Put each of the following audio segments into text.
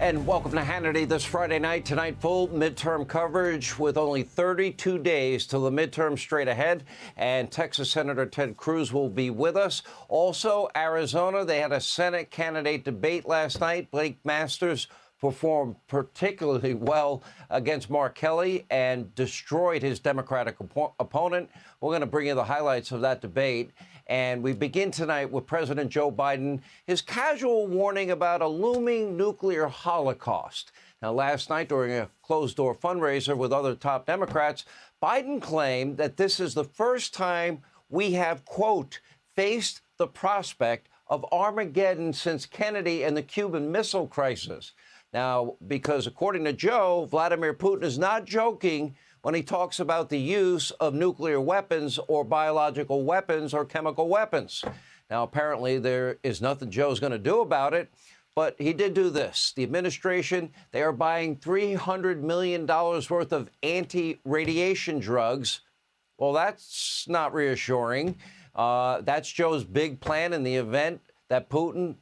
And welcome to Hannity this Friday night. Tonight, full midterm coverage with only 32 days till the midterm straight ahead. And Texas Senator Ted Cruz will be with us. Also, Arizona, they had a Senate candidate debate last night. Blake Masters performed particularly well against Mark Kelly and destroyed his Democratic opponent. We're going to bring you the highlights of that debate. And we begin tonight with President Joe Biden, his casual warning about a looming nuclear holocaust. Now, last night during a closed-door fundraiser with other top Democrats, Biden claimed that this is the first time we have, quote, faced the prospect of Armageddon since Kennedy and the Cuban Missile Crisis. Now, because according to Joe, Vladimir Putin is not joking when he talks about the use of nuclear weapons or biological weapons or chemical weapons. Now, apparently, there is nothing Joe's going to do about it, but he did do this. The administration, they are buying $300 million worth of anti-radiation drugs. Well, that's not reassuring. That's Joe's big plan in the event that Putin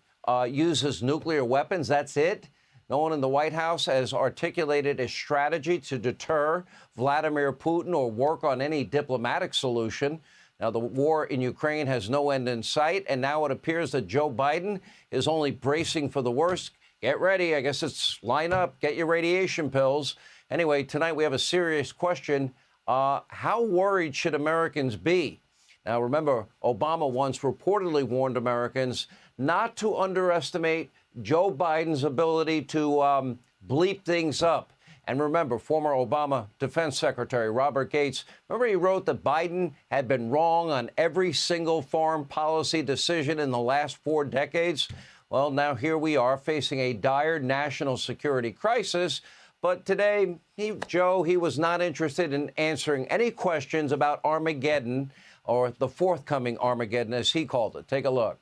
uses nuclear weapons. That's it. No one in the White House has articulated a strategy to deter Vladimir Putin or work on any diplomatic solution. Now, the war in Ukraine has no end in sight, and now it appears that Joe Biden is only bracing for the worst. Get ready. I guess it's line up. Get your radiation pills. Anyway, tonight we have a serious question. How worried should Americans be? Now, remember, Obama once reportedly warned Americans not to underestimate Joe Biden's ability to bleep things up. And remember, former Obama Defense Secretary Robert Gates, remember he wrote that Biden had been wrong on every single foreign policy decision in the last 4 decades? Well, now here we are facing a dire national security crisis. But today, Joe was not interested in answering any questions about Armageddon, or the forthcoming Armageddon, as he called it. Take a look.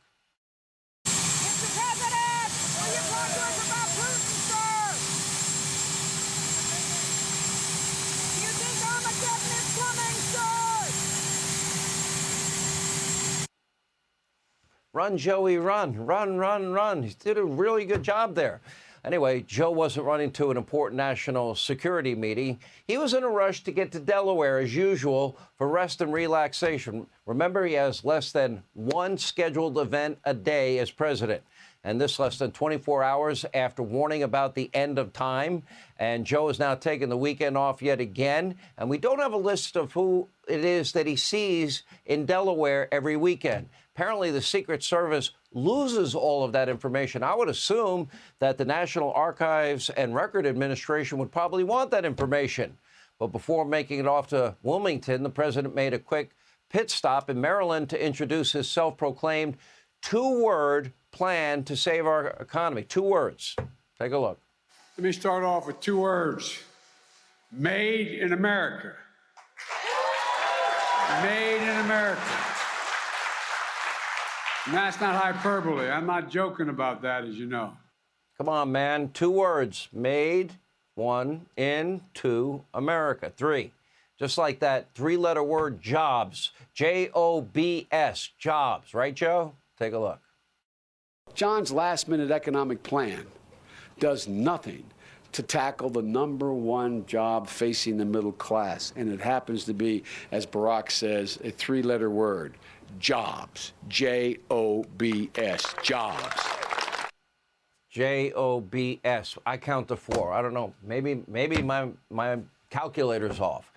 Run, Joey, run, run, run, run. He did a really good job there. Anyway, Joe wasn't running to an important national security meeting. He was in a rush to get to Delaware, as usual, for rest and relaxation. Remember, he has less than one scheduled event a day as president. And this less than 24 hours after warning about the end of time. And Joe is now taking the weekend off yet again. And we don't have a list of who it is that he sees in Delaware every weekend. Apparently, the Secret Service loses all of that information. I would assume that the National Archives and Record Administration would probably want that information. But before making it off to Wilmington, the president made a quick pit stop in Maryland to introduce his self-proclaimed two-word plan to save our economy. 2 words. Take a look. Let me start off with 2 words. Made in America. Made in America. And that's not hyperbole. I'm not joking about that, as you know. Come on, man. 2 words. Made, 1, in, 2, America. 3. Just like that 3-letter word, jobs. J-O-B-S, jobs. Right, Joe? Take a look. John's last-minute economic plan does nothing to tackle the #1 job facing the middle class, and it happens to be, as Barack says, a 3-letter word, jobs, J-O-B-S, jobs. J-O-B-S. I count to 4. I don't know. Maybe my calculator's off.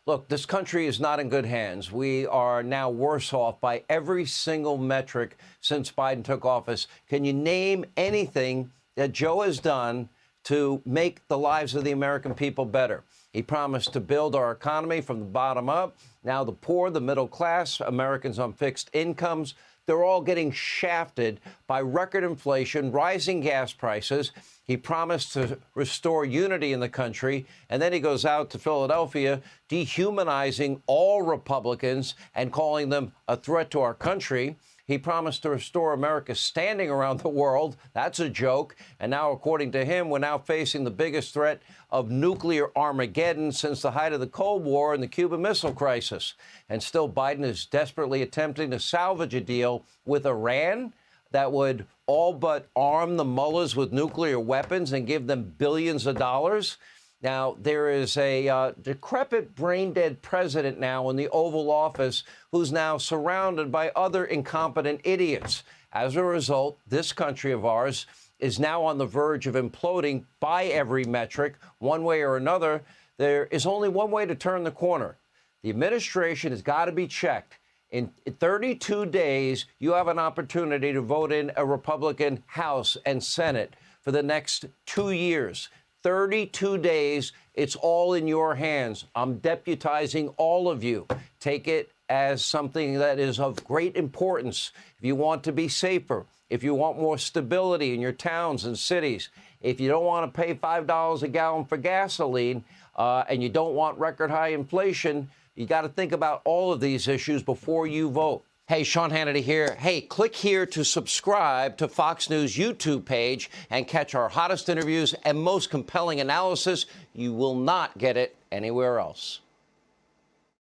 Look, this country is not in good hands. We are now worse off by every single metric since Biden took office. Can you name anything that Joe has done to make the lives of the American people better? He promised to build our economy from the bottom up. Now the poor, the middle class, Americans on fixed incomes, they're all getting shafted by record inflation, rising gas prices. He promised to restore unity in the country, and then he goes out to Philadelphia, dehumanizing all Republicans and calling them a threat to our country. He promised to restore America's standing around the world. That's a joke. And now, according to him, we're now facing the biggest threat of nuclear Armageddon since the height of the Cold War and the Cuban Missile Crisis. And still, Biden is desperately attempting to salvage a deal with Iran. that would all but arm the mullahs with nuclear weapons and give them billions of dollars. Now, there is a decrepit, brain-dead president now in the Oval Office who's now surrounded by other incompetent idiots. As a result, this country of ours is now on the verge of imploding by every metric, one way or another. There is only one way to turn the corner. The administration has got to be checked. In 32 days, you have an opportunity to vote in a Republican House and Senate for the next 2 years. 32 days, it's all in your hands. I'm deputizing all of you. Take it as something that is of great importance. If you want to be safer, if you want more stability in your towns and cities, if you don't want to pay $5 a gallon for gasoline, and you don't want record high inflation, you got to think about all of these issues before you vote. Hey, Sean Hannity here. Hey, click here to subscribe to Fox News YouTube page and catch our hottest interviews and most compelling analysis. You will not get it anywhere else.